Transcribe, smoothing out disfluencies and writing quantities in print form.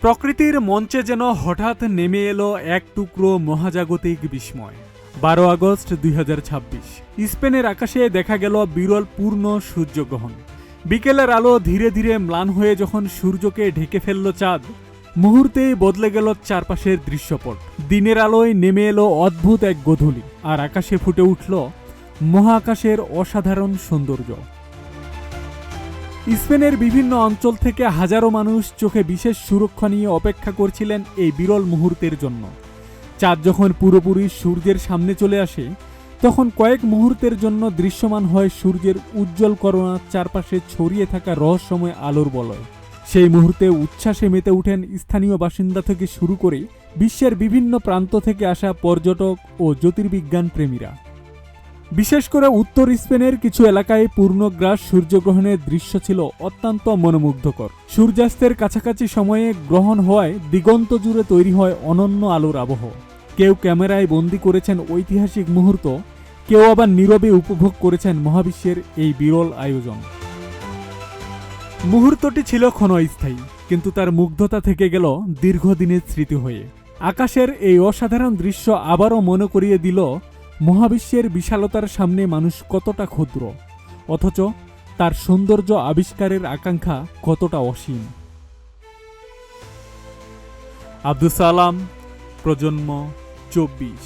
প্রকৃতির মঞ্চে যেন হঠাৎ নেমে এলো এক টুকরো মহাজাগতিক বিস্ময়। 12 আগস্ট 2026 স্পেনের আকাশে দেখা গেল বিরল পূর্ণ সূর্যগ্রহণ। বিকেলের আলো ধীরে ধীরে ম্লান হয়ে যখন সূর্যকে ঢেকে ফেলল চাঁদ, মুহূর্তেই বদলে গেল চারপাশের দৃশ্যপট। দিনের আলোয় নেমে এলো অদ্ভুত এক গোধূলি, আর আকাশে ফুটে উঠল মহাকাশের অসাধারণ সৌন্দর্য। স্পেনের বিভিন্ন অঞ্চল থেকে হাজারো মানুষ চোখে বিশেষ সুরক্ষা নিয়ে অপেক্ষা করছিলেন এই বিরল মুহূর্তের জন্য। চাঁদ যখন পুরোপুরি সূর্যের সামনে চলে আসে, তখন কয়েক মুহূর্তের জন্য দৃশ্যমান হয় সূর্যের উজ্জ্বল করোনা চারপাশে ছড়িয়ে থাকা রহস্যময় আলোর বলয়। সেই মুহূর্তে উচ্ছ্বাসে মেতে উঠেন স্থানীয় বাসিন্দা থেকে শুরু করে বিশ্বের বিভিন্ন প্রান্ত থেকে আসা পর্যটক ও জ্যোতির্বিজ্ঞান প্রেমীরা। বিশেষ করে উত্তর স্পেনের কিছু এলাকায় পূর্ণগ্রাস সূর্যগ্রহণের দৃশ্য ছিল অত্যন্ত মনোমুগ্ধকর। সূর্যাস্তের কাছাকাছি সময়ে গ্রহণ হওয়ায় দিগন্ত জুড়ে তৈরি হয় অনন্য আলোর আবহ। কেউ ক্যামেরায় বন্দি করেছেন ঐতিহাসিক মুহূর্ত, কেউ আবার নীরবে উপভোগ করেছেন মহাবিশ্বের এই বিরল আয়োজন। মুহূর্তটি ছিল ক্ষণস্থায়ী, কিন্তু তার মুগ্ধতা থেকে গেল দীর্ঘদিনের স্মৃতি হয়ে। আকাশের এই অসাধারণ দৃশ্য আবারও মনে করিয়ে দিল মহাবিশ্বের বিশালতার সামনে মানুষ কতটা ক্ষুদ্র, অথচ তার সৌন্দর্য আবিষ্কারের আকাঙ্ক্ষা কতটা অসীম। আব্দুস সালাম, প্রজন্ম 24।